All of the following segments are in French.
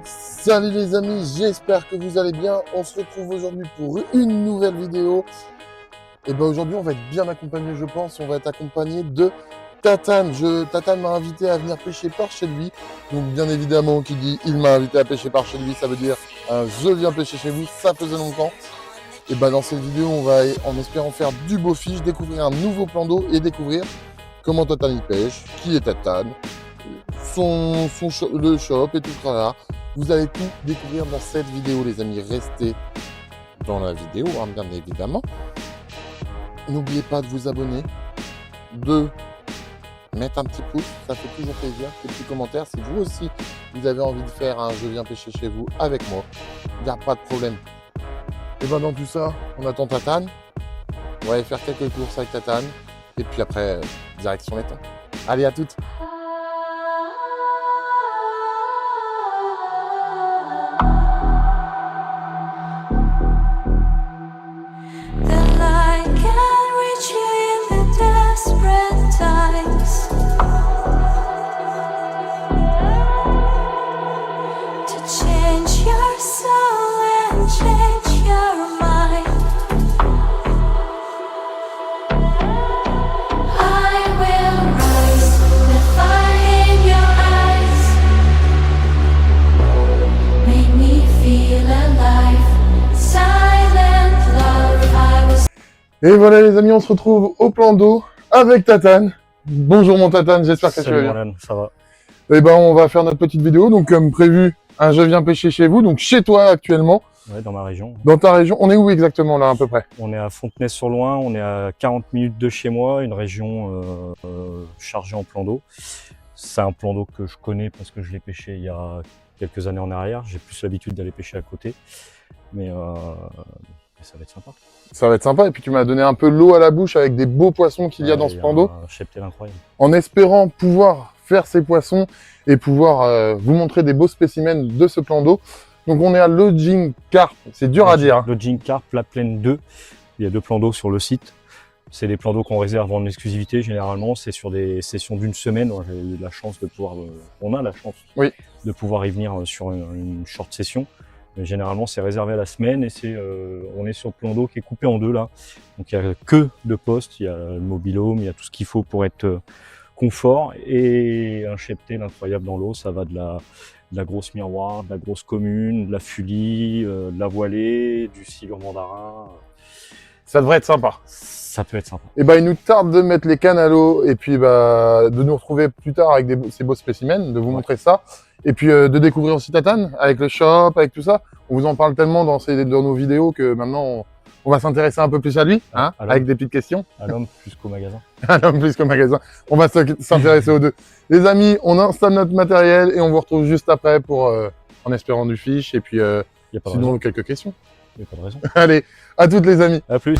Salut les amis, j'espère que vous allez bien. On se retrouve aujourd'hui pour une nouvelle vidéo. Et ben aujourd'hui on va être bien accompagné, je pense. On va être accompagné de Tatane. Tatane m'a invité à venir pêcher par chez lui. Donc bien évidemment qui dit il m'a invité à pêcher par chez lui, ça veut dire je viens pêcher chez vous, ça faisait longtemps. Et ben dans cette vidéo on va en espérant faire du beau fiche, découvrir un nouveau plan d'eau et découvrir comment Tatane y pêche, qui est Tatane, le shop et tout ça. Vous allez tout découvrir dans cette vidéo, les amis. Restez dans la vidéo, hein, bien évidemment. N'oubliez pas de vous abonner, de mettre un petit pouce, ça fait toujours plaisir. Des petits commentaires. Si vous aussi, vous avez envie de faire un je viens pêcher chez vous avec moi, il n'y a pas de problème. Et ben dans tout ça, on attend Tatane. On va aller faire quelques courses avec Tatane. Et puis après, direction l'étang. Allez, à toutes. Et voilà les amis, on se retrouve au plan d'eau avec Tatane. Bonjour mon Tatane, j'espère que tu vas bien. Salut ça va. Et ben on va faire notre petite vidéo, donc comme prévu, un je viens pêcher chez vous, donc chez toi actuellement. Ouais, dans ma région. Dans ta région, on est où exactement là à peu près? On est à Fontenay-sur-Loing, on est à 40 minutes de chez moi, une région chargée en plan d'eau. C'est un plan d'eau que je connais parce que je l'ai pêché il y a quelques années en arrière. J'ai plus l'habitude d'aller pêcher à côté, mais ça va être sympa. Ça va être sympa, et puis tu m'as donné un peu l'eau à la bouche avec des beaux poissons qu'il y a dans ce plan d'eau. Un cheptel incroyable. En espérant pouvoir faire ces poissons et pouvoir vous montrer des beaux spécimens de ce plan d'eau. Donc on est à Lodging Carp, c'est dur à dire. Hein. Lodging Carp, La Plaine 2, il y a 2 plans d'eau sur le site. C'est des plans d'eau qu'on réserve en exclusivité généralement, c'est sur des sessions d'une semaine. J'ai eu la chance de pouvoir, on a la chance de pouvoir y venir sur une short session. Mais généralement c'est réservé à la semaine et on est sur le plan d'eau qui est coupé en deux là. Donc il n'y a que 2 postes, il y a le mobil-home, il y a tout ce qu'il faut pour être confort et un cheptel incroyable dans l'eau. Ça va de la grosse miroir, de la grosse commune, de la fulie, de la voilée, du silure mandarin. Ça devrait être sympa. Ça peut être sympa. Et ben il nous tarde de mettre les cannes à l'eau et puis de nous retrouver plus tard avec ces beaux spécimens, de vous montrer ça. Et puis de découvrir aussi Tatane avec le shop, avec tout ça. On vous en parle tellement dans nos vidéos que maintenant on va s'intéresser un peu plus à lui, hein, avec des petites questions. À l'homme plus qu'au magasin. À l'homme plus qu'au magasin. On va s'intéresser aux deux. Les amis, on installe notre matériel et on vous retrouve juste après pour, en espérant du fiche et puis sinon quelques questions. Il n'y a pas de raison. Allez, à toutes les amis. À plus.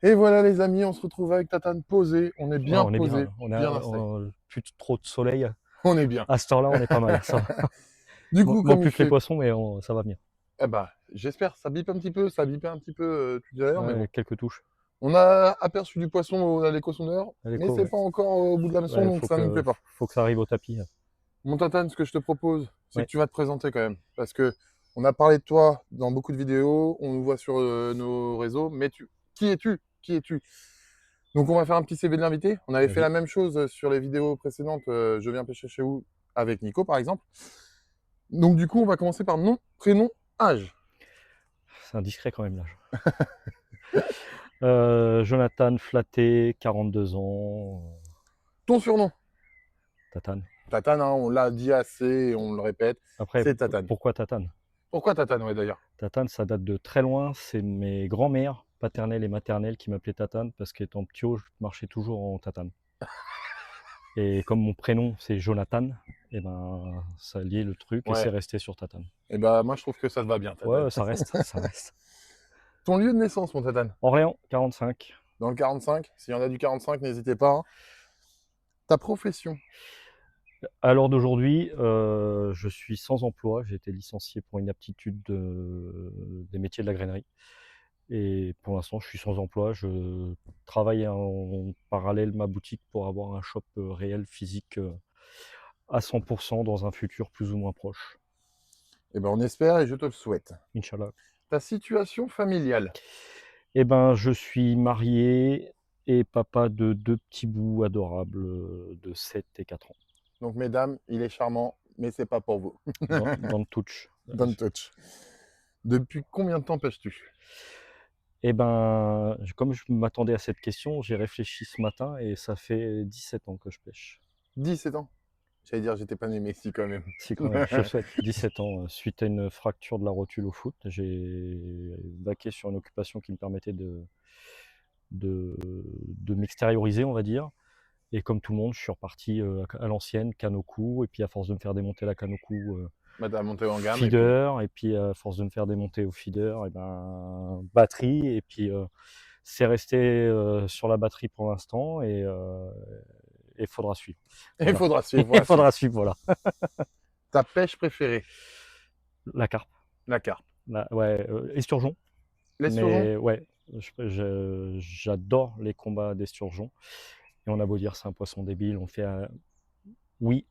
Et voilà les amis, on se retrouve avec Tatane posé, on est bien posé. On a plus trop de soleil. On est bien. À cette heure-là, on est pas mal. Ça. Du coup, comme plus que les poissons, mais ça va venir. Eh ben, j'espère, ça bipe un petit peu, ça bipe un petit peu tout à l'heure. Ouais, mais bon. quelques touches. On a aperçu du poisson à l'éco-sondeur, mais c'est pas encore au bout de la leçon, donc ça ne nous plaît pas. Faut que ça arrive au tapis. Mon Tatane, ce que je te propose, c'est que tu vas te présenter quand même, parce que on a parlé de toi dans beaucoup de vidéos, on nous voit sur nos réseaux, mais qui es-tu? Qui es-tu? Donc on va faire un petit CV de l'invité. On avait fait la même chose sur les vidéos précédentes, je viens pêcher chez vous, avec Nico par exemple. Donc du coup, on va commencer par nom, prénom, âge. C'est indiscret quand même l'âge. Jonathan Flatté, 42 ans. Ton surnom? Tatane. Tatane, hein, on l'a dit assez, on le répète. Après, c'est Tatane. Pourquoi Tatane? Pourquoi Tatane, ouais, d'ailleurs? Tatane, ça date de très loin. C'est mes grands-mères paternelles et maternelles qui m'appelaient Tatane parce qu'étant petit, je marchais toujours en Tatane. Et comme mon prénom c'est Jonathan, et ben ça liait le truc et c'est resté sur Tatane. Et ben moi je trouve que ça te va bien, Tatane. Ouais, ça reste, ça reste. Ton lieu de naissance, mon Tatane? Orléans, 45. Dans le 45, s'il y en a du 45, n'hésitez pas. Hein. Ta profession? À l'heure d'aujourd'hui, je suis sans emploi. J'ai été licencié pour inaptitude des métiers de la grainerie. Et pour l'instant, je suis sans emploi. Je travaille en parallèle ma boutique pour avoir un shop réel, physique, à 100% dans un futur plus ou moins proche. Eh ben, on espère et je te le souhaite. Inch'Allah. Ta situation familiale? Eh ben, je suis marié et papa de 2 petits bouts adorables, de 7 et 4 ans. Donc, mesdames, il est charmant, mais c'est pas pour vous. Don't touch. Don't touch. Depuis combien de temps pêches-tu? Eh ben, comme je m'attendais à cette question, j'ai réfléchi ce matin et ça fait 17 ans que je pêche. 17 ans. J'allais dire, j'étais pas né Messi quand même. Si, quand même, je le souhaite. 17 ans, suite à une fracture de la rotule au foot, j'ai vaqué sur une occupation qui me permettait de m'extérioriser, on va dire. Et comme tout le monde, je suis reparti à l'ancienne, canne au cou, et puis à force de me faire démonter la canne au cou, Bah, t'as monté en gamme. feeder, et puis à force de me faire démonter au feeder, et ben batterie, et puis c'est resté sur la batterie pour l'instant, et il faudra suivre. Il Voilà. faudra suivre. Il faudra suivre, voilà. Ta pêche préférée? La carpe. La carpe. Ouais, esturgeon. L'esturgeon? Mais ouais, j'adore les combats d'esturgeon. Et on a beau dire c'est un poisson débile, on fait oui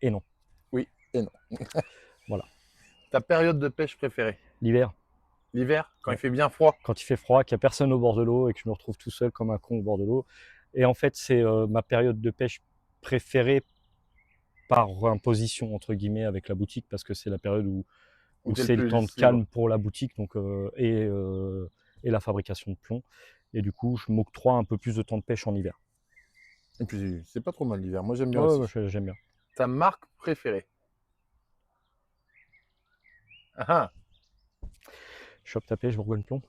et non. Oui et non. Voilà. Ta période de pêche préférée? L'hiver, L'hiver, quand Ouais. il fait bien froid. quand il fait froid, qu'il n'y a personne au bord de l'eau et que je me retrouve tout seul comme un con au bord de l'eau. Et en fait, c'est ma période de pêche préférée par imposition, entre guillemets, avec la boutique, parce que c'est la période où t'es c'est le plus temps de libre. calme pour la boutique donc, et la fabrication de plomb. Et du coup, je m'octroie un peu plus de temps de pêche en hiver. Et puis, c'est pas trop mal l'hiver. Moi, j'aime bien Ouais, aussi. j'aime bien. Ta marque préférée? Ah, Chope ta pêche, Bourgogne plomb.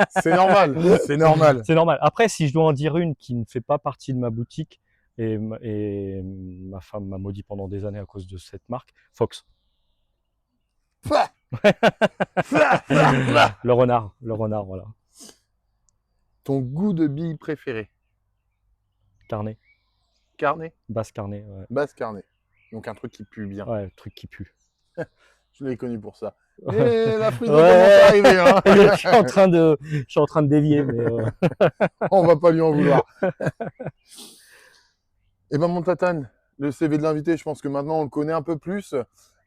c'est normal. C'est normal. C'est normal. Après, si je dois en dire une qui ne fait pas partie de ma boutique, et ma femme m'a maudit pendant des années à cause de cette marque, Fox. Le renard, voilà. Ton goût de bille préféré? Carnet, Carnet? basse carnet, ouais. Basse carnet. Donc un truc qui pue bien. Ouais, truc qui pue. Je l'ai connu pour ça. Ouais. Et la frite commence à arriver. Hein. je suis en train de dévier, mais On va pas lui en vouloir. Eh ben mon tatane, le CV de l'invité, je pense que maintenant on le connaît un peu plus.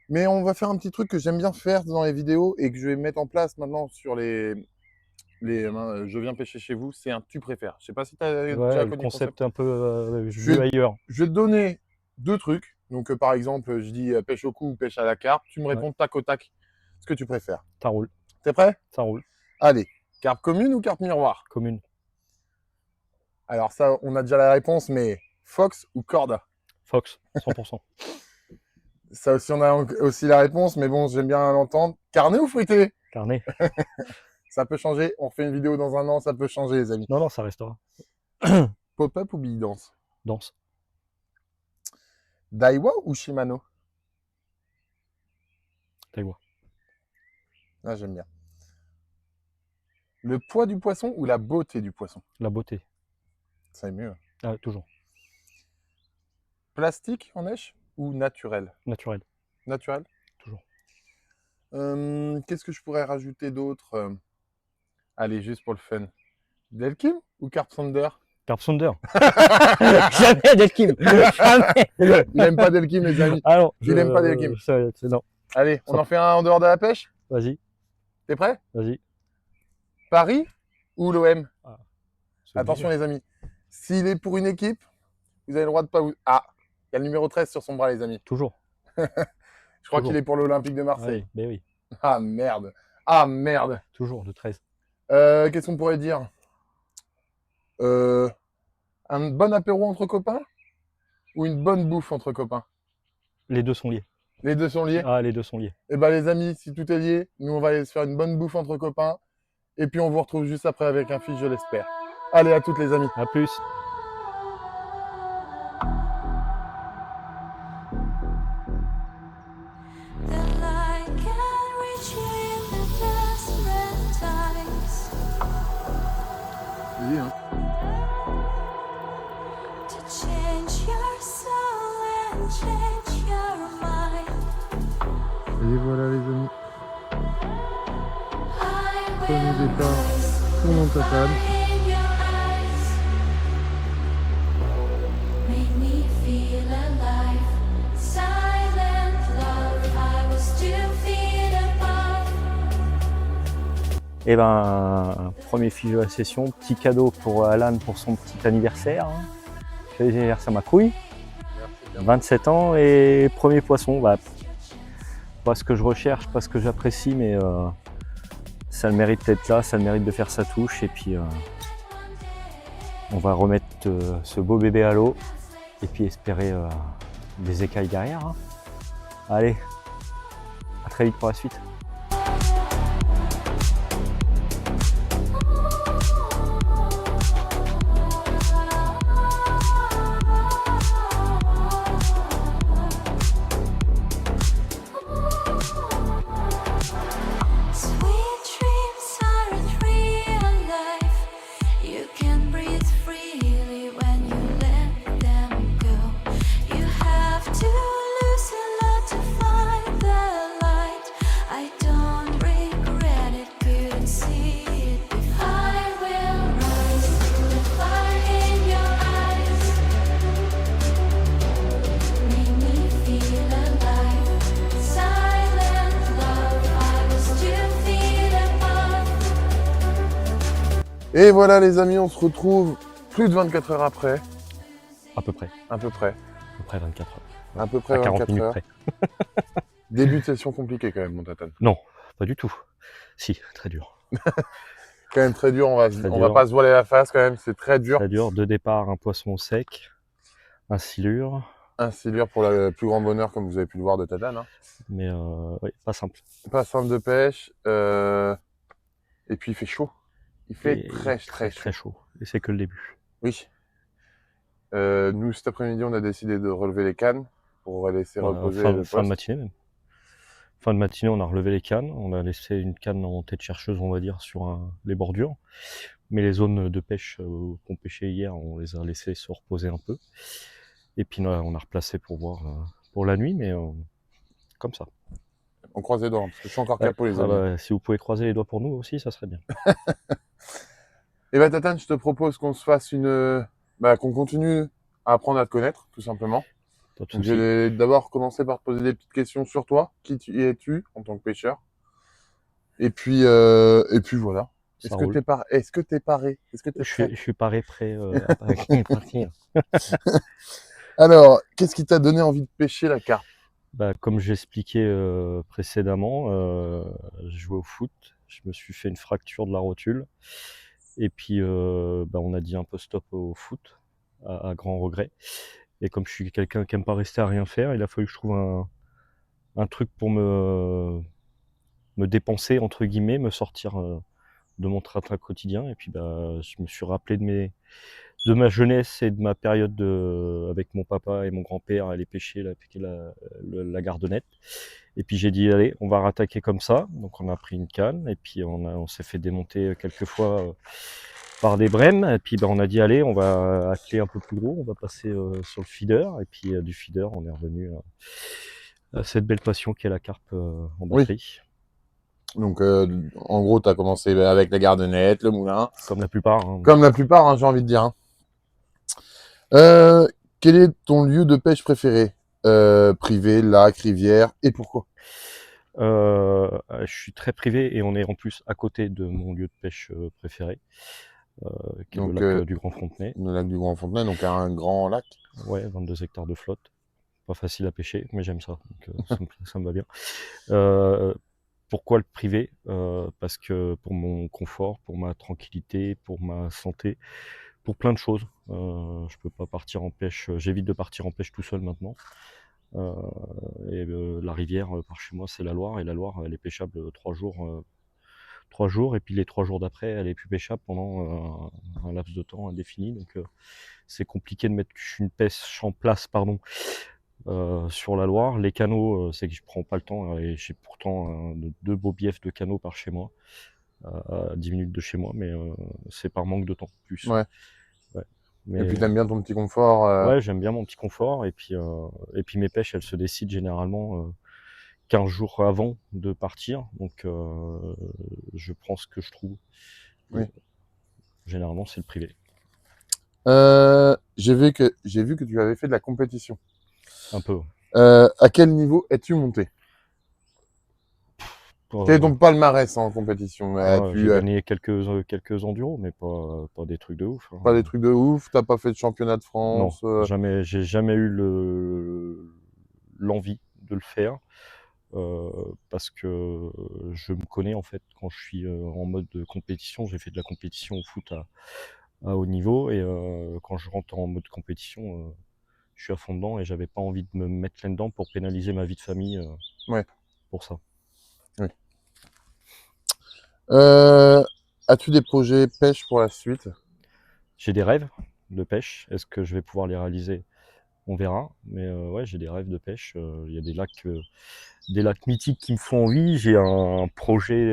Mais on va faire un petit truc que j'aime bien faire dans les vidéos et que je vais mettre en place maintenant sur les je viens pêcher chez vous, c'est un tu préfères. Je sais pas si tu as déjà ouais, connu le le concept un peu Je vu vais- ailleurs. Je vais te donner deux trucs. Donc par exemple, je dis pêche au cou ou pêche à la carpe. Tu me réponds tac au tac ce que tu préfères. Ça roule, T'es prêt? ça roule. Allez, carpe commune ou carpe miroir? Commune, Alors ça, on a déjà la réponse, mais Fox ou Corda? Fox, 100%. Ça aussi, on a aussi la réponse, mais bon, j'aime bien l'entendre. Carnet ou fruité? Carnet. Ça peut changer. On refait une vidéo dans un an, ça peut changer, les amis. Non, ça restera. Pop-up ou Billy Dance? Danse. Daiwa ou Shimano? Taïwa. Ah, j'aime bien. Le poids du poisson ou la beauté du poisson? La beauté. C'est mieux. Ah, toujours. Plastique en neige ou naturel? Naturel. Naturel? Toujours. Qu'est-ce que je pourrais rajouter d'autre? Allez, juste pour le fun. Delkim ou Carp Thunder? Carp Thunder. Jamais Delkim. Jamais. Il n'aime pas Delkim, les amis. Ah non. Il aime pas Delkim. Non. Allez, on en fait un en dehors de la pêche? Vas-y. T'es prêt? Vas-y. Paris ou l'OM? C'est Attention, obligé. les amis. S'il est pour une équipe, vous avez le droit de pas vous... Ah, il y a le numéro 13 sur son bras, les amis. Toujours. Je crois Toujours. qu'il est pour l'Olympique de Marseille. Oui, mais oui. Ah, merde. Ah, merde. Toujours, de 13. Qu'est-ce qu'on pourrait dire? Un bon apéro entre copains ou une bonne bouffe entre copains? Les deux sont liés. Les deux sont liés? Ah, les deux sont liés. Eh ben les amis, si tout est lié, nous on va aller se faire une bonne bouffe entre copains. Et puis on vous retrouve juste après avec un fiche, je l'espère. Allez, à toutes les amis. À plus. The light can reach you in the desperate times Vas-y, hein. to change your soul. Et voilà les amis, I premier will départ rise pour mon tatane. in your eyes. Make me feel alive. Silent love, I was 2 feet above. Et ben, premier fiche de la session, petit cadeau pour Alan pour son petit anniversaire. Hein. Joyeux anniversaire ma couille, 27 ans et premier poisson. Bah, pas ce que je recherche, pas ce que j'apprécie, mais ça a le mérite d'être là, ça a le mérite de faire sa touche. Et puis on va remettre ce beau bébé à l'eau et puis espérer des écailles derrière. Hein. Allez, à très vite pour la suite. Sweet dreams aren't real life. You can breathe freely when you let them go. You have to lose a lot to find the light. I don't regret it, couldn't see it before. I will rise to the fire in your eyes. Make me feel alive. Silent love, I was 2 feet above. Et voilà les amis, on se retrouve plus de 24 heures après, À peu près à peu près. 24 heures. À peu près À 40 24 minutes heures. près. Début de session compliqué quand même mon tatane. Non, pas du tout. Si, très dur. Quand même très dur, on va Très va dur. pas se voiler la face quand même, c'est très dur. Très dur. 2 départs, un poisson au sec, un silure, Un silure pour le plus grand bonheur comme vous avez pu le voir de tatane. Hein. mais oui, pas simple. Pas simple de pêche, et puis il fait chaud. Il fait Et très chaud. très chaud. Et c'est que le début. Oui. Nous cet après-midi on a décidé de relever les cannes pour laisser reposer le Fin de poste. matinée même. Fin de matinée, on a relevé les cannes. On a laissé une canne en tête chercheuse, on va dire, sur les bordures. Mais les zones de pêche qu'on pêchait hier, on les a laissées se reposer un peu. Et puis on a replacé pour voir pour la nuit, mais comme ça. On croise les doigts parce que je suis encore Ouais. capot les Ah amis. bah, si vous pouvez croiser les doigts pour nous aussi, ça serait bien. Et bah tatane, je te propose qu'on se fasse qu'on continue à apprendre à te connaître tout simplement. Pas de Donc, souci. je vais d'abord commencer par te poser des petites questions sur toi. Qui es-tu en tant que pêcheur? Et puis voilà. Ça Est-ce que roule. t'es paré? Est-ce que t'es prêt? Je suis paré prêt à partir. Alors, qu'est-ce qui t'a donné envie de pêcher la carpe? Bah, comme j'expliquais précédemment, je jouais au foot, je me suis fait une fracture de la rotule et puis on a dit un peu stop au foot, à grand regret. Et comme je suis quelqu'un qui aime pas rester à rien faire, il a fallu que je trouve un truc pour me dépenser entre guillemets, me sortir de mon train-train quotidien. Et puis je me suis rappelé de ma jeunesse et de ma période avec mon papa et mon grand-père à aller pêcher la gardonnette. Et puis j'ai dit allez, on va rattaquer comme ça. Donc on a pris une canne et puis on s'est fait démonter quelques fois par des brèmes. Et puis on a dit allez, on va atteler un peu plus gros, on va passer sur le feeder. Et puis du feeder, on est revenu à cette belle passion qu'est la carpe en batterie. Donc, en gros, t'as commencé avec la gardonnette, le moulin. Comme la plupart. Hein. Comme la plupart, hein, j'ai envie de dire. Hein. Quel est ton lieu de pêche préféré? Privé, lac, rivière, et pourquoi? Je suis très privé et on est en plus à côté de mon lieu de pêche préféré, qui est Donc, le lac du Grand Fontenay. Le lac du Grand Fontenay, donc un grand lac. Ouais, 22 hectares de flotte. Pas facile à pêcher, mais j'aime ça, donc ça me va bien. Pourquoi le privé? Parce que pour mon confort, pour ma tranquillité, pour ma santé, pour plein de choses. Je peux pas partir en pêche, j'évite de partir en pêche tout seul maintenant. La rivière par chez moi, c'est la Loire, et la Loire, elle est pêchable 3 jours, et puis les 3 jours d'après, elle est plus pêchable pendant un laps de temps indéfini. Donc c'est compliqué de mettre une pêche en place, sur la Loire. Les canaux, c'est que je prends pas le temps, et j'ai pourtant 2 beaux biefs de canaux par chez moi, à 10 minutes de chez moi, mais c'est par manque de temps plus. Ouais. Ouais. Et puis t'aimes bien ton petit confort. Ouais, j'aime bien mon petit confort, et puis mes pêches, elles se décident généralement 15 jours avant de partir. Donc, je prends ce que je trouve. Oui. Généralement, c'est le privé. J'ai vu que tu avais fait de la compétition. Un peu. À quel niveau es-tu monté? Quel est ton palmarès en compétition? J'ai gagné quelques enduros, mais pas des trucs de ouf. Hein. Pas des trucs de ouf? T'as pas fait de championnat de Non, France? j'ai jamais eu l'envie de le faire. Parce que je me connais en fait quand je suis en mode de compétition. J'ai fait de la compétition au foot à haut niveau et quand je rentre en mode compétition, je suis à fond dedans et j'avais pas envie de me mettre là-dedans pour pénaliser ma vie de famille Ouais. pour ça. Oui. As-tu des projets pêche pour la suite? J'ai des rêves de pêche. Est-ce que je vais pouvoir les réaliser? On verra. Mais ouais, j'ai des rêves de pêche. Il y a des lacs mythiques qui me font envie. J'ai un projet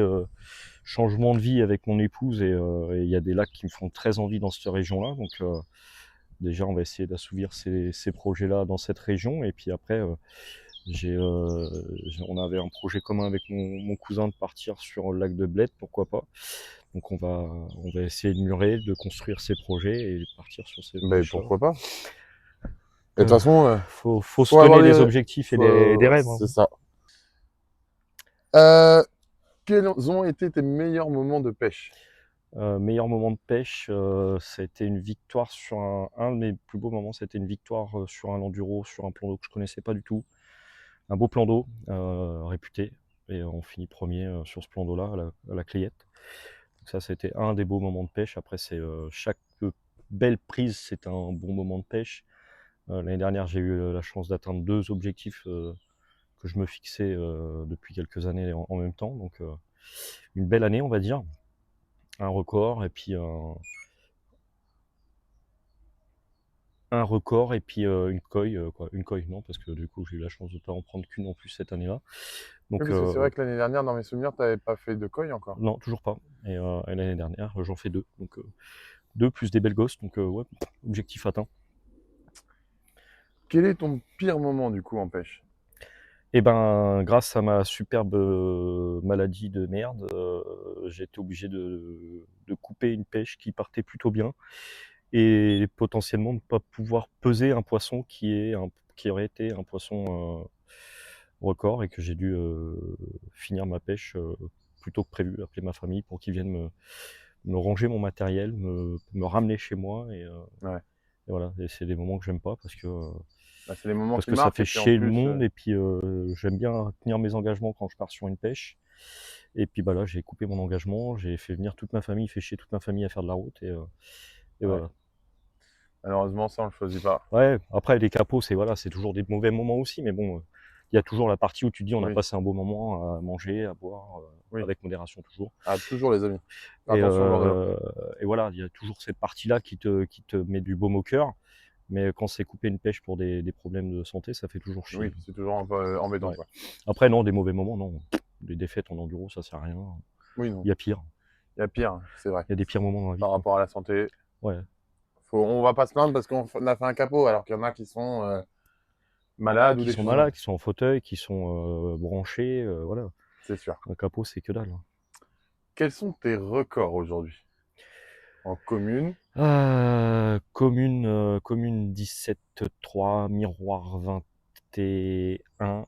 changement de vie avec mon épouse et il y a des lacs qui me font très envie dans cette région-là. Donc déjà, on va essayer d'assouvir ces projets-là dans cette région. Et puis après, on avait un projet commun avec mon cousin de partir sur le lac de Bled, pourquoi pas. Donc on va essayer de murer, de construire ces projets et de partir sur ces Ben, projets. pourquoi pas? Et de toute façon, faut se donner des objectifs et des rêves. C'est ça. Quels ont été tes meilleurs moments de pêche? Meilleur moment de pêche, ça a été une victoire sur un de mes plus beaux moments, c'était une victoire sur un enduro, sur un plan d'eau que je connaissais pas du tout. Un beau plan d'eau, réputé, et on finit premier sur ce plan d'eau-là, à la Clayette. Donc ça, c'était un des beaux moments de pêche. Après, c'est chaque belle prise, c'est un bon moment de pêche. L'année dernière, j'ai eu la chance d'atteindre 2 objectifs que je me fixais depuis quelques années en même temps. Donc, une belle année, on va dire. Un record, et puis une coille, quoi. Une coille, non, parce que du coup, j'ai eu la chance de ne pas en prendre qu'une en plus cette année-là. Donc, Oui, parce que c'est vrai que l'année dernière, dans mes souvenirs, tu n'avais pas fait de coille encore. non, toujours pas. Et l'année dernière, j'en fais 2. Donc, 2 plus des belles gosses. Donc, ouais, objectif atteint. Quel est ton pire moment, du coup, en pêche? Eh ben, grâce à ma superbe maladie de merde, j'ai été obligé de couper une pêche qui partait plutôt bien et potentiellement ne pas pouvoir peser un poisson qui aurait été un poisson record et que j'ai dû finir ma pêche plus tôt que prévu, appeler ma famille pour qu'ils viennent me ranger mon matériel, me ramener chez moi et voilà. Et c'est des moments que j'aime pas parce que c'est les moments parce qui que ça marquent, fait et puis en chier le plus, monde et puis j'aime bien tenir mes engagements quand je pars sur une pêche. Et puis bah là, j'ai coupé mon engagement, j'ai fait venir toute ma famille, fait chier toute ma famille à faire de la route et voilà. malheureusement, ça, on le choisit pas. Ouais, après les capots, c'est toujours des mauvais moments aussi, mais bon, il y a toujours la partie où tu te dis on a Oui. passé un beau moment à manger, à boire, Oui. avec modération toujours. Ah, toujours, les amis. Et, Attention, bord de l'eau. et voilà, il y a toujours cette partie-là qui te met du baume au cœur. Mais quand c'est couper une pêche pour des problèmes de santé, ça fait toujours chier. Oui, c'est toujours un peu embêtant, Ouais. quoi. Après, non, des mauvais moments, non. Des défaites en enduro, ça sert à rien. Oui, non. Il y a pire. Il y a pire, c'est vrai. Il y a des pires moments dans la vie. Par quoi. rapport à la santé, Ouais. on va pas se plaindre parce qu'on a fait un capot, alors qu'il y en a qui sont malades ou Qui des sont choses. malades, qui sont en fauteuil, qui sont branchés, voilà. C'est sûr. Un capot, c'est que dalle. Quels sont tes records aujourd'hui? En commune? Commune 17.3, miroir 21.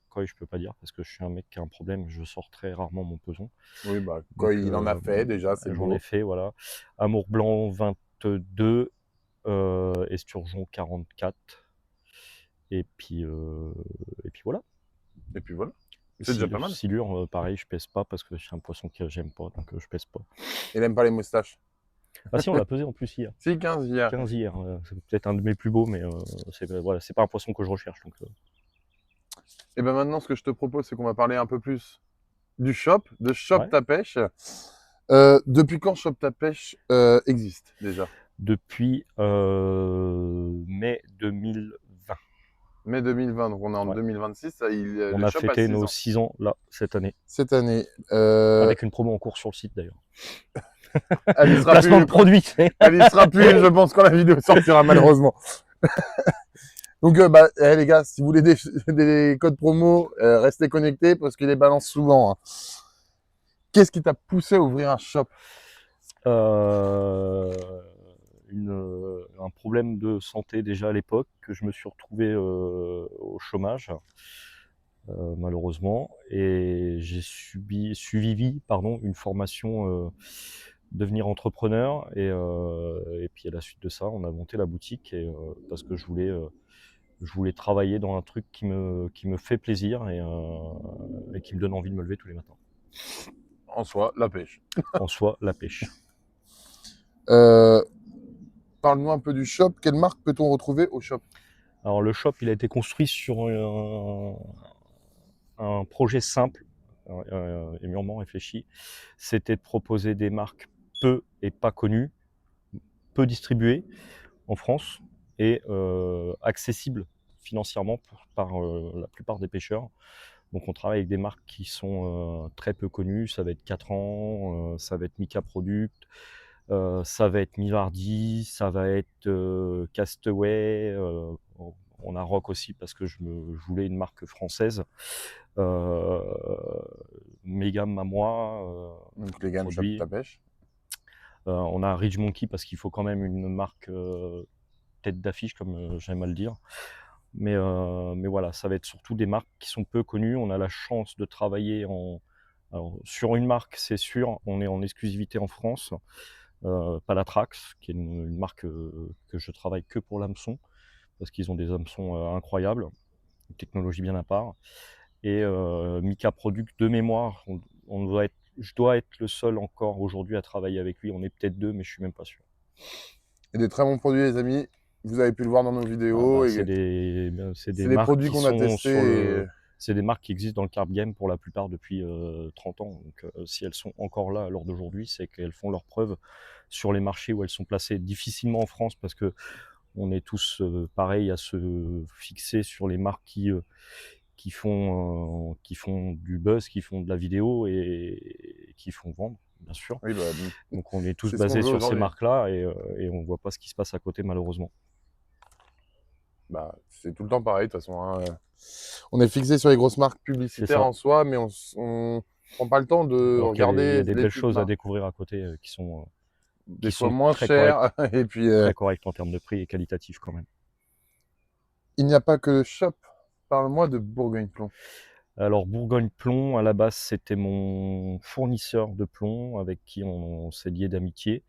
Quoi, je peux pas dire parce que je suis un mec qui a un problème, je sors très rarement mon peson. Oui, bah, quoi, Donc, il en a fait déjà, c'est j'en beau. ai fait, voilà. Amour blanc 22, Esturgeon 44. Et puis voilà. Et puis voilà. C'est déjà pas mal. Silure, pareil, je pèse pas parce que c'est un poisson que j'aime pas, donc je pèse pas. Il aime pas les moustaches. Ah si, on l'a pesé en plus hier. Si, 15 hier. 15 hier, c'est peut-être un de mes plus beaux, mais voilà, c'est pas un poisson que je recherche. Donc, Et ben maintenant, ce que je te propose, c'est qu'on va parler un peu plus du shop, de Shop Ouais. Ta Pêche. Depuis quand Shop Ta Pêche existe déjà? Depuis mai 2020. Mai 2020, donc on est en Ouais. 2026. On Le a shop fêté 6 nos ans. 6 ans là, cette année. Cette année. Avec une promo en cours sur le site d'ailleurs. Elle y sera Placement plus, de produit, tu sais. elle y sera plus, je pense, quand la vidéo sortira, malheureusement. Donc, les gars, si vous voulez des codes promo, restez connectés parce qu'il les balance souvent, hein. Qu'est-ce qui t'a poussé à ouvrir un shop? Un problème de santé déjà à l'époque, que je me suis retrouvé au chômage, malheureusement, et j'ai suivi une formation devenir entrepreneur, et puis à la suite de ça, on a monté la boutique, parce que je voulais travailler dans un truc qui me fait plaisir et qui me donne envie de me lever tous les matins. En soi, la pêche. En soi, la pêche. Parle-nous un peu du shop. Quelle marque peut-on retrouver au shop? Alors le shop, il a été construit sur un projet simple et mûrement réfléchi. C'était de proposer des marques peu et pas connues, peu distribuées en France et accessibles financièrement par la plupart des pêcheurs. Donc on travaille avec des marques qui sont très peu connues. Ça va être 4 ans, ça va être Mika Product, ça va être Mivardi, ça va être Castaway. On a Rock aussi parce que je voulais une marque française. Mes gammes à moi. Donc, les gars, shop ta pêche. On a Ridge Monkey parce qu'il faut quand même une marque tête d'affiche, comme j'aime à le dire. Mais voilà, ça va être surtout des marques qui sont peu connues. On a la chance de travailler alors, sur une marque, c'est sûr, on est en exclusivité en France. Palatrax, qui est une marque que je travaille que pour l'hameçon, parce qu'ils ont des hameçons incroyables, une technologie bien à part. Et Mika Product, de mémoire, je dois être le seul encore aujourd'hui à travailler avec lui. On est peut-être 2, mais je suis même pas sûr. Et des très bons produits, les amis. Vous avez pu le voir dans nos vidéos. C'est des les produits qu'on a testés. C'est des marques qui existent dans le carp game pour la plupart depuis 30 ans. Donc si elles sont encore là à l'heure d'aujourd'hui, c'est qu'elles font leurs preuves sur les marchés où elles sont placées. Difficilement en France, parce que on est tous pareils à se fixer sur les marques qui font du buzz, qui font de la vidéo et qui font vendre, bien sûr. Oui, donc on est tous basés sur ces marques-là et on voit pas ce qui se passe à côté, malheureusement. C'est tout le temps pareil, de toute façon, hein. On est fixé sur les grosses marques publicitaires en soi, mais on prend pas le temps de regarder. Il y a des belles choses à découvrir à côté qui sont des fois moins chères et puis très correctes en termes de prix et qualitatifs quand même. Il n'y a pas que le shop. Parle-moi de Bourgogne Plomb. Alors Bourgogne Plomb, à la base, c'était mon fournisseur de plomb avec qui on s'est lié d'amitié.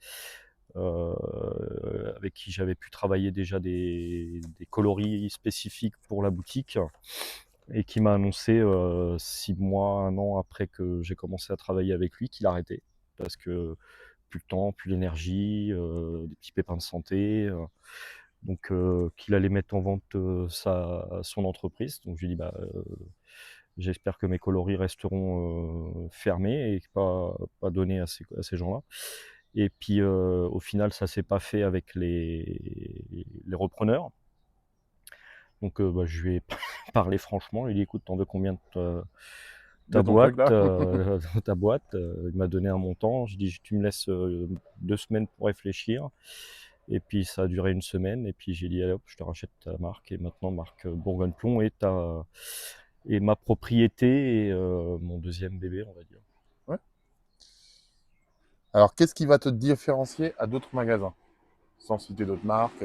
Avec qui j'avais pu travailler déjà des coloris spécifiques pour la boutique, et qui m'a annoncé 6 mois, 1 an après que j'ai commencé à travailler avec lui, qu'il arrêtait parce que plus le temps, plus l'énergie, des petits pépins de santé, donc qu'il allait mettre en vente son entreprise. Donc je lui ai dit j'espère que mes coloris resteront fermés et pas donnés à ces gens-là. Et puis au final, ça s'est pas fait avec les repreneurs. Donc je lui ai parlé franchement. Je lui ai dit écoute, t'en veux combien de ta boîte, ta boîte. Il m'a donné un montant. Je dis tu me laisses 2 semaines pour réfléchir. Et puis ça a duré 1 semaine. Et puis j'ai dit allez hop, je te rachète ta marque. Et maintenant marque Bourgogne Plomb est ma propriété et mon deuxième bébé, on va dire. Ouais. Alors qu'est-ce qui va te différencier à d'autres magasins, sans citer d'autres marques?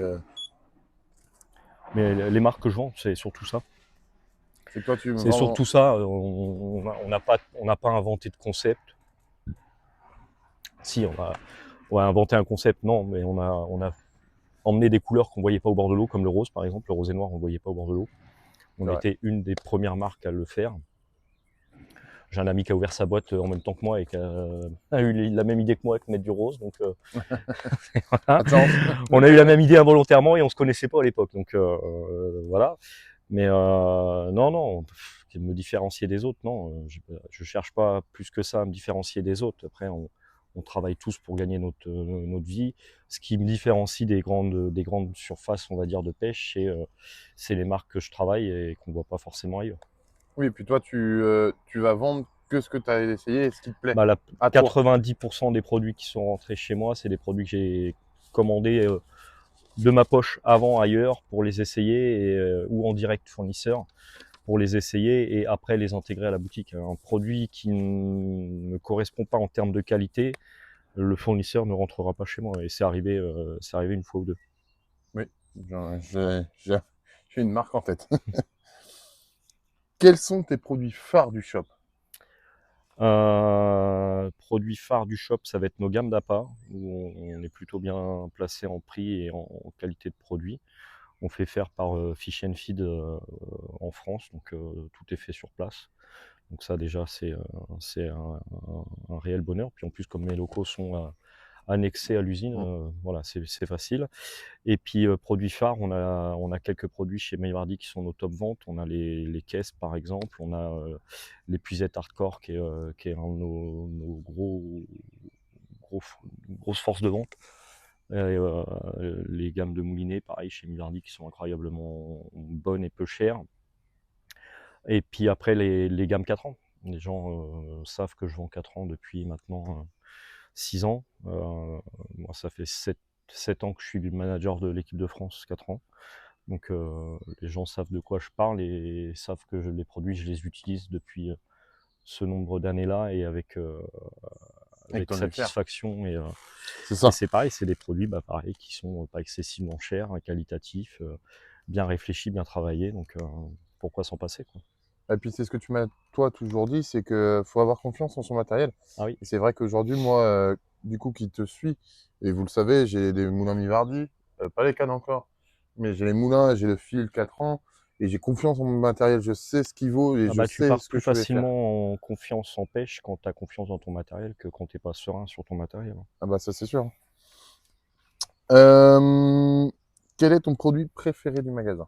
Mais les marques que je vends, c'est surtout ça. C'est toi, tu me C'est surtout ça. On n'a pas inventé de concept. Si, on a inventé un concept, non, mais on a emmené des couleurs qu'on ne voyait pas au bord de l'eau, comme le rose par exemple. Le rose et noir, on ne voyait pas au bord de l'eau. On était une des premières marques à le faire. J'ai un ami qui a ouvert sa boîte en même temps que moi et qui a eu la même idée que moi avec mettre du rose. Donc, voilà. On a eu la même idée involontairement et on se connaissait pas à l'époque. Donc voilà. Mais non, me différencier des autres, non. Je cherche pas plus que ça à me différencier des autres. Après, on travaille tous pour gagner notre vie. Ce qui me différencie des grandes surfaces, on va dire, de pêche, c'est les marques que je travaille et qu'on voit pas forcément ailleurs. Oui, et puis toi, tu vas vendre que ce que tu as essayé et ce qui te plaît. 90% des produits qui sont rentrés chez moi, c'est des produits que j'ai commandés de ma poche avant ailleurs pour les essayer ou en direct fournisseur pour les essayer et après les intégrer à la boutique. Un produit qui ne correspond pas en termes de qualité, le fournisseur ne rentrera pas chez moi et c'est arrivé une fois ou deux. Oui, j'ai une marque en tête. Quels sont tes produits phares du shop? Produit phare du shop, ça va être nos gammes d'appâts, où on est plutôt bien placé en prix et en qualité de produit. On fait faire par Fish and Feed en France, donc tout est fait sur place. Donc ça déjà c'est un réel bonheur. Puis en plus comme mes locaux sont annexés à l'usine, voilà c'est facile. Et puis produits phares, on a quelques produits chez Maïvardi qui sont nos top ventes. On a les caisses par exemple, on a l'épuisette hardcore qui est un de nos grosses forces de vente. Les gammes de moulinets, pareil chez Maïvardi, qui sont incroyablement bonnes et peu chères. Et puis après les gammes 4 ans. Les gens savent que je vends 4 ans depuis maintenant 6 ans. Moi ça fait 7 ans que je suis manager de l'équipe de France, 4 ans. Donc les gens savent de quoi je parle et savent que les produits, je les utilise depuis ce nombre d'années-là et avec t'en es fier. satisfaction. C'est ça. Et c'est pareil, c'est des produits pareil, qui sont pas excessivement chers, qualitatifs, bien réfléchis, bien travaillés. Donc pourquoi s'en passer, quoi. Et puis c'est ce que tu m'as toi toujours dit, c'est que faut avoir confiance en son matériel. Ah oui. Et c'est vrai qu'aujourd'hui, moi, du coup, qui te suis, et vous le savez, j'ai des moulins Mivardi, pas les cannes encore, mais j'ai les moulins, j'ai le fil 4 ans, et j'ai confiance en mon matériel. Je sais ce qu'il vaut et je Tu sais pars ce que plus je vais faire. facilement en confiance en pêche quand tu as confiance dans ton matériel que quand tu n'es pas serein sur ton matériel. Ah bah ça c'est sûr. Quel est ton produit préféré du magasin?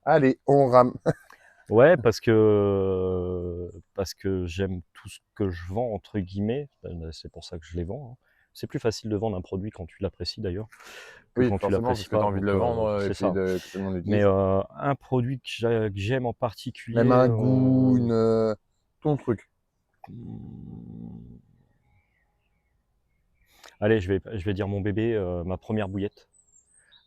Allez, on rame. Ouais, parce que j'aime tout ce que je vends, entre guillemets. C'est pour ça que je les vends, hein. C'est plus facile de vendre un produit quand tu l'apprécies d'ailleurs que Oui, quand tu forcément, l'apprécies parce que tu pas. as envie de Donc, le vendre et c'est puis ça. que tout le monde Mais l'utilise. un produit que j'aime en particulier. Même un goût, ton truc. Allez, je vais dire mon bébé, ma première bouillette.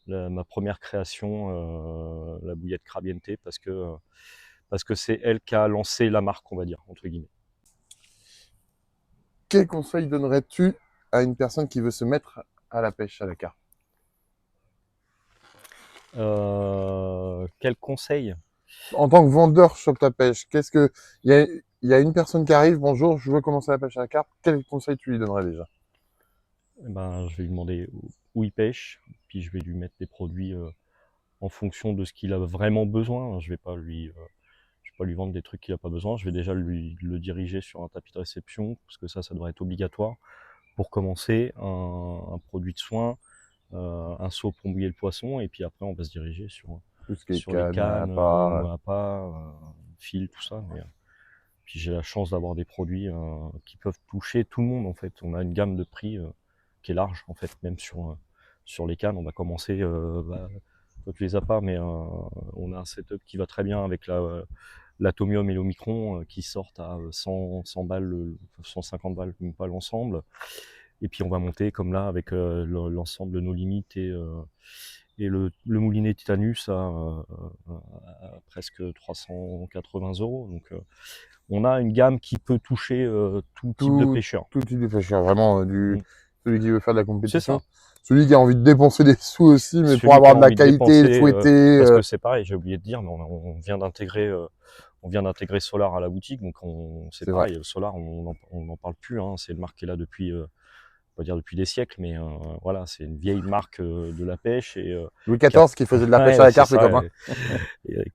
Ma première création, la bouillette Crabiente, parce que c'est elle qui a lancé la marque, on va dire, entre guillemets. Quel conseil donnerais-tu à une personne qui veut se mettre à la pêche à la carpe? Quel conseil? En tant que vendeur sur ta pêche, il y a une personne qui arrive, bonjour, je veux commencer la pêche à la carpe, quel conseil tu lui donnerais déjà? Eh ben, je vais lui demander où il pêche, puis je vais lui mettre des produits en fonction de ce qu'il a vraiment besoin. Je vais pas lui vendre des trucs qu'il n'a pas besoin. Je vais déjà le diriger sur un tapis de réception, parce que ça devrait être obligatoire. Pour commencer, un produit de soin, un seau pour mouiller le poisson, et puis après on va se diriger sur Tout ce qui est les canne, cannes, appât. appât, fil, tout ça. Puis j'ai la chance d'avoir des produits qui peuvent toucher tout le monde en fait. On a une gamme de prix qui est large en fait, même sur les cannes. On va commencer, toi tu les as pas, mais on a un setup qui va très bien avec l'atomium et l'omicron qui sortent à 100 balles, 150 balles, même pas l'ensemble. Et puis on va monter comme là avec l'ensemble de nos limites et le moulinet Titanus à presque 380 €. Donc on a une gamme qui peut toucher tout type de pêcheur. Tout type de pêcheur, vraiment celui qui veut faire de la compétition. C'est ça. Celui qui a envie de dépenser des sous aussi, mais Celui pour avoir qui a de la envie de qualité dépenser, souhaitée. parce que c'est pareil, j'ai oublié de dire, mais on vient d'intégrer Solar à la boutique, donc c'est pareil. Vrai. Solar, on n'en parle plus, hein. C'est une marque qui est là depuis, on va dire depuis des siècles, mais voilà, c'est une vieille marque de la pêche et Louis XIV qui faisait de la pêche à la carpe, c'est comme moi.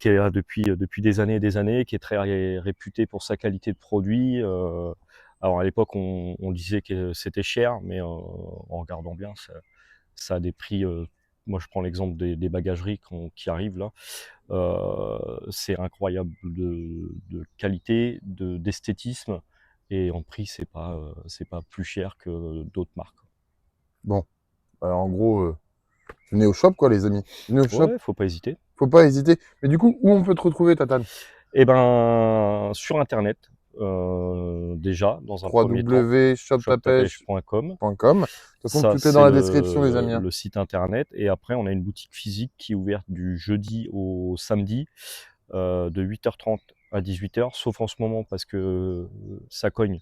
qui est là depuis des années et des années, qui est très réputé pour sa qualité de produit. Alors à l'époque, on disait que c'était cher, mais en regardant bien, ça a des prix. Moi, je prends l'exemple des bagageries qui arrivent là. C'est incroyable de qualité, d'esthétisme, et en prix, c'est pas plus cher que d'autres marques. Bon, en gros, venez au shop quoi les amis. Venez au shop, Ouais, faut pas hésiter. faut pas hésiter. Mais du coup, où on peut te retrouver Tatane? Eh ben, sur Internet, déjà, dans un premier temps. www.shoptapèche.com. shoptapèche.com. De toute façon, Ça, tout est c'est dans la description, les amis. le site internet. Et après, on a une boutique physique qui est ouverte du jeudi au samedi, de 8h30 à 18h, sauf en ce moment parce que ça cogne.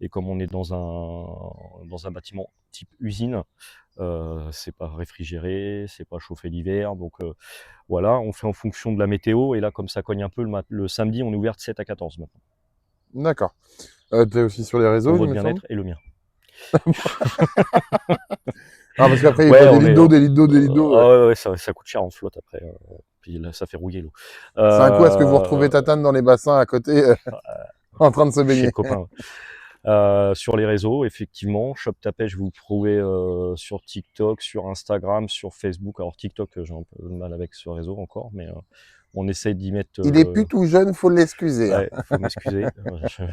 Et comme on est dans un bâtiment type usine, c'est pas réfrigéré, c'est pas chauffé l'hiver, donc voilà, on fait en fonction de la météo. Et là, comme ça cogne un peu, le samedi, on est ouvert de 7 à 14 maintenant. D'accord. Tu es aussi sur les réseaux, Pour il votre me semble. bien-être et le mien. Ah, parce qu'après, il Ouais, faut on des est, litres d'eau, des litres d'eau, des litres d'eau. ah ouais, ça coûte cher en flotte après. Puis là, ça fait rouiller l'eau. C'est un coup à ce que vous retrouvez Tatane dans les bassins à côté, en train de se Chez baigner. le copain. Sur les réseaux, effectivement, Shop Ta Pêche, vous trouvez sur TikTok, sur Instagram, sur Facebook. Alors TikTok, j'ai un peu de mal avec ce réseau encore, mais on essaye d'y mettre. Il est plus tout jeune, faut l'excuser. Hein. Ouais, faut m'excuser,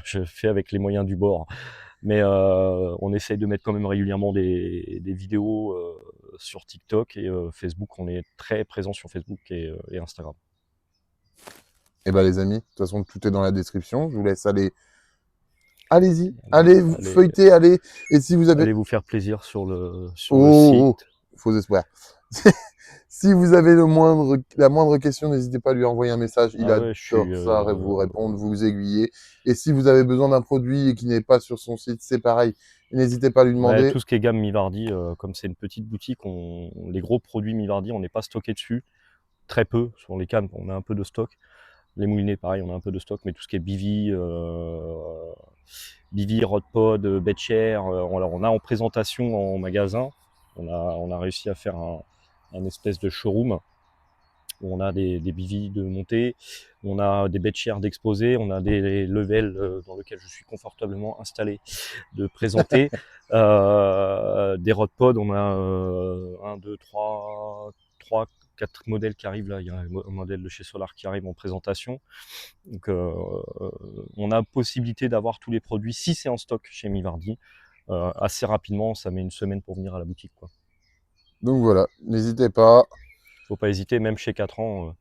je fais avec les moyens du bord. Mais on essaye de mettre quand même régulièrement des vidéos sur TikTok et Facebook. On est très présent sur Facebook et Instagram. Eh ben les amis, de toute façon, tout est dans la description. Je vous laisse aller. Allez-y, allez, feuilleter, allez. Et si vous avez... Allez vous faire plaisir sur le Oh, site. faux espoir. Si vous avez la moindre question, n'hésitez pas à lui envoyer un message. Il Ah ouais, adore ça, vous répondre, vous aiguiller. Et si vous avez besoin d'un produit et qui n'est pas sur son site, c'est pareil. N'hésitez pas à lui demander. Ouais, tout ce qui est gamme Mivardi, comme c'est une petite boutique, les gros produits Mivardi, on n'est pas stocké dessus. Très peu. Sur les cannes, on a un peu de stock. Les moulinets, pareil, on a un peu de stock. Mais tout ce qui est Bivy, Rodpod, Betcher, alors on a en présentation en magasin. On a réussi à faire un espèce de showroom où on a des Bivy de montée, on a des Betcher d'exposer, on a des levels dans lesquels je suis confortablement installé de présenter. Des Rodpod, on a 1, 2, 3, 4 modèles qui arrivent là. Il y a un modèle de chez Solar qui arrive en présentation. Donc on a possibilité d'avoir tous les produits, si c'est en stock chez Mivardi, assez rapidement. Ça met une semaine pour venir à la boutique, quoi. Donc voilà, n'hésitez pas. Faut pas hésiter, même chez 4 ans,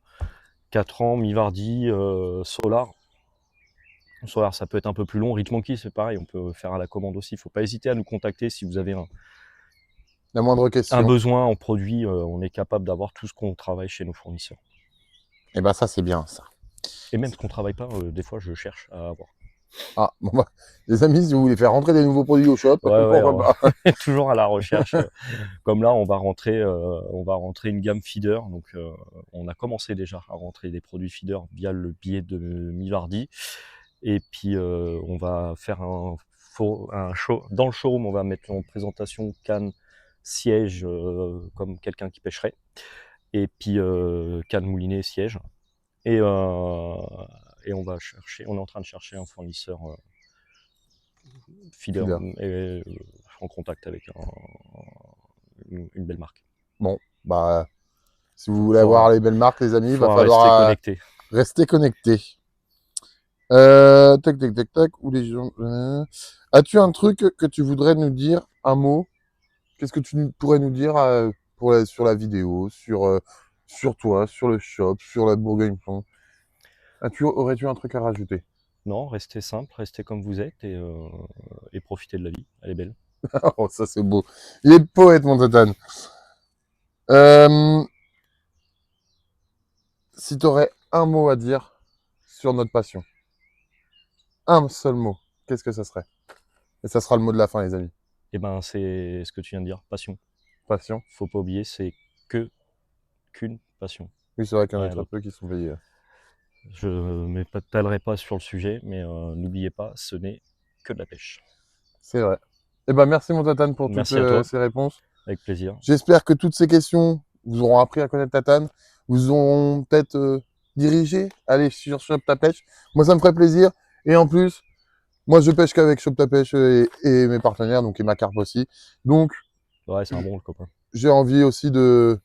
Mivardi, Solar. Solar, ça peut être un peu plus long. Rich Monkey, c'est pareil, on peut faire à la commande aussi. Faut pas hésiter à nous contacter si vous avez La moindre question. un besoin en produit. On est capable d'avoir tout ce qu'on travaille chez nos fournisseurs. Et ben ça, c'est bien, ça. Et même ce qu'on travaille pas, des fois, je cherche à avoir. Ah, bon bah, les amis, si vous voulez faire rentrer des nouveaux produits au shop, pourquoi pas. Toujours à la recherche. Comme là, on va rentrer une gamme feeder. Donc, on a commencé déjà à rentrer des produits feeder via le biais de Mivardi. Et puis, on va faire un show. Dans le showroom, on va mettre en présentation canne, siège, comme quelqu'un qui pêcherait. Et puis, canne moulinet, siège. Et on est en train de chercher un fournisseur feeder. Et en contact avec une belle marque. Bon, bah, si vous voulez avoir les belles marques, les amis, il va falloir rester connecté. Tac. Où les gens... As-tu un truc que tu voudrais nous dire, un mot? Qu'est-ce que tu pourrais nous dire sur la vidéo, sur toi, sur le shop, sur la Bourgogne-Franche? Aurais-tu un truc à rajouter? Non, restez simple, restez comme vous êtes et profitez de la vie. Elle est belle. Oh, ça c'est beau. Il est poète, mon Tatane. Si tu aurais un mot à dire sur notre passion, un seul mot, qu'est-ce que ça serait? Et ça sera le mot de la fin, les amis. Eh ben, c'est ce que tu viens de dire, passion. Passion. Faut pas oublier, c'est qu'une passion. Oui, c'est vrai qu'il y en a très peu qui sont payés. Je ne m'étalerai pas sur le sujet, mais n'oubliez pas, ce n'est que de la pêche. C'est vrai. Eh ben, merci mon Tatane pour toutes ces réponses. Avec plaisir. J'espère que toutes ces questions vous auront appris à connaître Tatane, vous auront peut-être dirigé à aller sur Shop Ta Pêche. Moi, ça me ferait plaisir. Et en plus, moi, je pêche qu'avec Shop Ta Pêche et mes partenaires, donc et ma carpe aussi. Donc, ouais, c'est un bon le copain. J'ai envie aussi de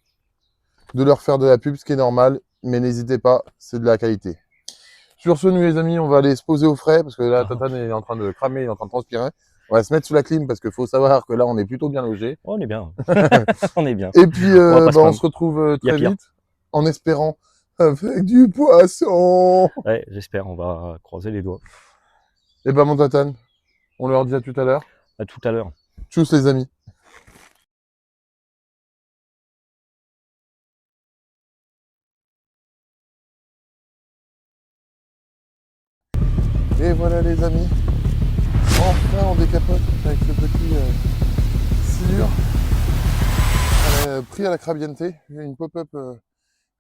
leur faire de la pub, ce qui est normal, mais n'hésitez pas, c'est de la qualité. Sur ce, nous les amis, on va aller se poser au frais, parce que là, Tatane est en train de cramer, il est en train de transpirer. On va se mettre sous la clim, parce qu'il faut savoir que là, on est plutôt bien logé. Oh, on est bien. On est bien. Et puis, on se retrouve très vite, en espérant avec du poisson. Ouais, j'espère, on va croiser les doigts. Et ben mon Tatane, on leur dit à tout à l'heure. À tout à l'heure. Tchuss les amis. Et voilà les amis. Enfin on décapote avec ce petit silure. Pris à la Crabiente. J'ai une pop-up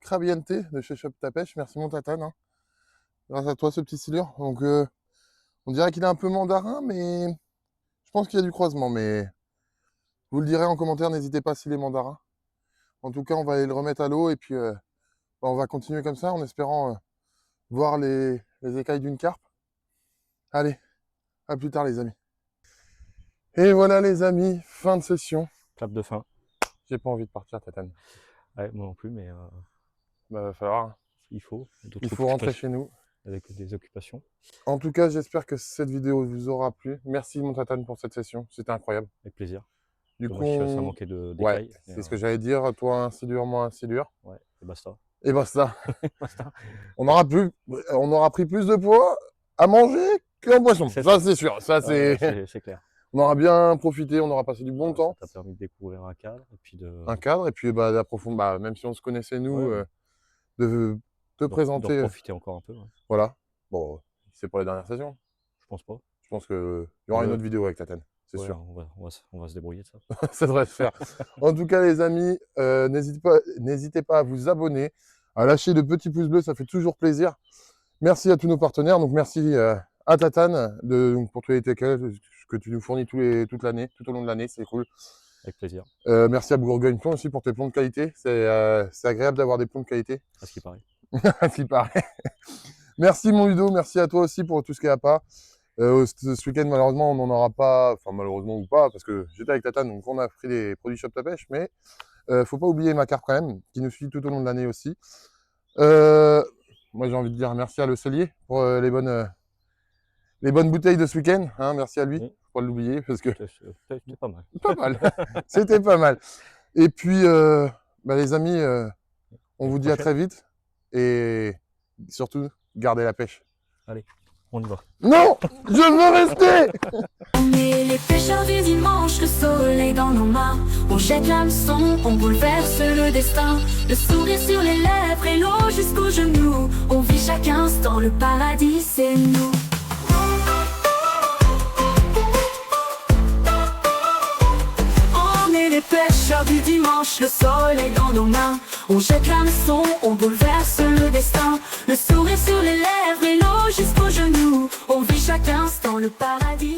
Crabiente de chez Shop Ta Pêche. Merci mon Tatane. Hein. Grâce à toi ce petit silure. Donc on dirait qu'il est un peu mandarin, mais je pense qu'il y a du croisement. Mais vous le direz en commentaire, n'hésitez pas s'il est mandarin. En tout cas, on va aller le remettre à l'eau et puis on va continuer comme ça en espérant voir les écailles d'une carpe. Allez, à plus tard les amis. Et voilà les amis, fin de session. Clap de fin. J'ai pas envie de partir Tatane. Ouais, moi non plus, mais Bah, va falloir. il faut. Il faut rentrer chez nous. Avec des occupations. En tout cas, j'espère que cette vidéo vous aura plu. Merci mon Tatane pour cette session, c'était incroyable. Avec plaisir. Du coup, ça manquait d'écailles. ouais, c'est ce que j'allais dire. Toi un silure, moi un silure. Ouais, et basta. Et basta. Basta. On aura pris plus de poids à manger qu'en poisson. Ça c'est sûr. Ça c'est clair. On aura bien profité, on aura passé du bon temps. Ça t'a permis de découvrir un cadre et puis de. Un cadre et puis bah, d'approfondir. Bah, même si on se connaissait nous, Ouais. de te présenter. De profiter encore un peu. Ouais. Voilà. Bon, c'est pour les dernières sessions. Je pense pas. Je pense qu'il y aura une autre vidéo avec Tatane, c'est Ouais, sûr. On va se débrouiller de ça. Ça devrait se faire. En tout cas, les amis, n'hésitez pas à vous abonner, à lâcher le petit pouce bleu, ça fait toujours plaisir. Merci à tous nos partenaires. Donc, merci à Tatane pour tous les TKL que tu nous fournis tout au long de l'année, c'est cool. Avec plaisir. Merci à Bourgogne Plomb aussi pour tes plombs de qualité. C'est agréable d'avoir des plombs de qualité. À ce qui paraît. À ce qui paraît. Merci mon Ludo, merci à toi aussi pour tout ce qu'il y a pas. Ce week-end, malheureusement, on n'en aura pas, enfin malheureusement ou pas, parce que j'étais avec Tatane, donc on a pris des produits Shop Ta Pêche, mais faut pas oublier ma carte quand même, qui nous suit tout au long de l'année aussi. Moi j'ai envie de dire merci à Le Cellier pour les bonnes bouteilles de ce week-end, hein, merci à lui, faut pas l'oublier, parce que C'était pas mal. pas mal, c'était pas mal. Et puis, bah, les amis, on vous dit à très vite, et surtout, gardez la pêche. Allez, on y va. Non, je veux rester. On est les pêcheurs du dimanche, le soleil dans nos mains. On jette l'hameçon, on bouleverse le destin. Le sourire sur les lèvres et l'eau jusqu'aux genoux. On vit chaque instant, le paradis c'est nous. On est les pêcheurs du dimanche, le soleil dans nos mains. On jette l'hameçon, on bouleverse le destin. Le sourire sur les lèvres et l'eau jusqu'aux genoux. On vit chaque instant, le paradis